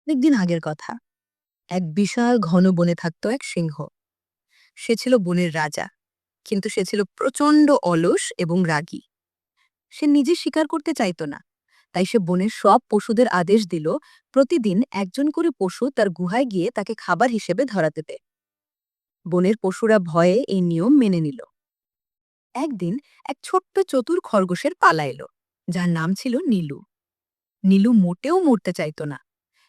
অনেকদিন আগের কথা। এক বিশাল ঘন বনে থাকত এক সিংহ। সে ছিল বনের রাজা, কিন্তু সে ছিল প্রচণ্ড অলস এবং রাগী। সে নিজে শিকার করতে চাইত না, তাই সে বনের সব পশুদের আদেশ দিল প্রতিদিন একজন করে পশু তার গুহায় গিয়ে তাকে খাবার হিসেবে ধরা দেবে। বনের পশুরা ভয়ে এই নিয়ম মেনে নিল। একদিন এক ছোট্ট চতুর খরগোশের পালা এলো, যার নাম ছিল নীলু। নীলু মোটেও মরতে চাইত না।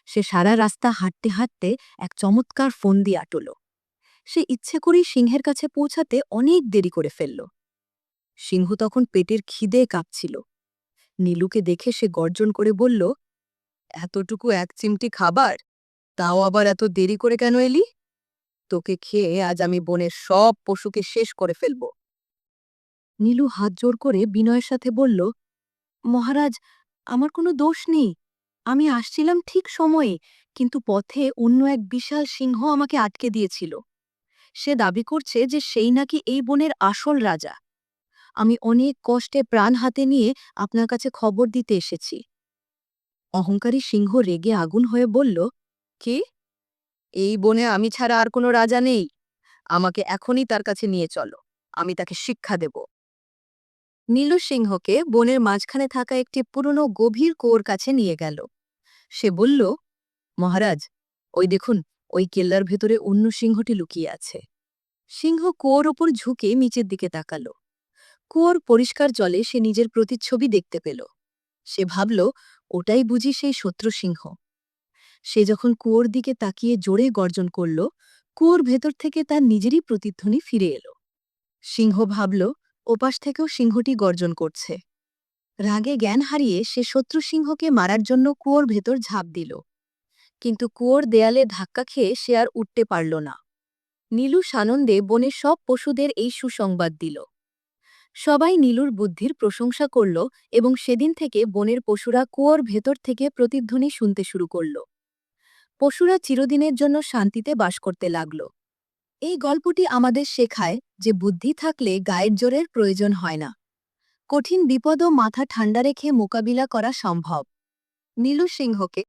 সে সারা রাস্তা হাঁটতে হাঁটতে এক চমৎকার ফন্দি আটল। সে ইচ্ছে করেই সিংহের কাছে পৌঁছাতে অনেক দেরি করে ফেলল। সিংহ তখন পেটের খিদে কাঁপছিল। নীলুকে দেখে সে গর্জন করে বলল, এতটুকু এক চিমটি খাবার, তাও আবার এত দেরি করে কেন এলি? তোকে খেয়ে আজ আমি বনের সব পশুকে শেষ করে ফেলব। নীলু হাত জোর করে বিনয়ের সাথে বলল, মহারাজ, আমার কোনো দোষ নেই। আমি আসছিলাম ঠিক সময়ে, কিন্তু পথে অন্য এক বিশাল সিংহ আমাকে আটকে দিয়েছিল। সে দাবি করছে যে সেই নাকি এই বনের আসল রাজা। আমি অনেক কষ্টে প্রাণ হাতে নিয়ে আপনার কাছে খবর দিতে এসেছি। অহংকারী সিংহ রেগে আগুন হয়ে বলল, কি? এই বনে আমি ছাড়া আর কোনো রাজা নেই? আমাকে এখনই তার কাছে নিয়ে চলো, আমি তাকে শিক্ষা দেব। নীলু সিংহকে বনের মাঝখানে থাকা একটি পুরনো গভীর কুয়োর কাছে নিয়ে গেল। সে বলল, মহারাজ, ওই দেখুন, ওই কেল্লার ভেতরে অন্য সিংহটি লুকিয়ে আছে। সিংহ কুয়োর ওপর ঝুঁকে নিচের দিকে তাকাল। কুয়োর পরিষ্কার জলে সে নিজের প্রতিচ্ছবি দেখতে পেল। সে ভাবল, ওটাই বুঝি সেই শত্রু সিংহ। সে যখন কুয়োর দিকে তাকিয়ে জোরে গর্জন করল, কুয়োর ভেতর থেকে তার নিজেরই প্রতিধ্বনি ফিরে এলো। সিংহ ভাবল, ওপাশ থেকেও সিংহটি গর্জন করছে। রাগে জ্ঞান হারিয়ে সে শত্রু সিংহকে মারার জন্য কুয়োর ভেতর ঝাঁপ দিল। কিন্তু কুয়োর দেয়ালে ধাক্কা খেয়ে সে আর উঠতে পারল না। নীলু সানন্দে বনের সব পশুদের এই সুসংবাদ দিল। সবাই নীলুর বুদ্ধির প্রশংসা করল এবং সেদিন থেকে বনের পশুরা কুয়োর ভেতর থেকে প্রতিধ্বনি শুনতে শুরু করল। পশুরা চিরদিনের জন্য শান্তিতে বাস করতে লাগল। এই গল্পটি আমাদের শেখায় যে বুদ্ধি থাকলে গায়ের জোরের প্রয়োজন হয় না। কঠিন বিপদও মাথা ঠান্ডা রেখে মোকাবিলা করা সম্ভব। নীলু সিংহকে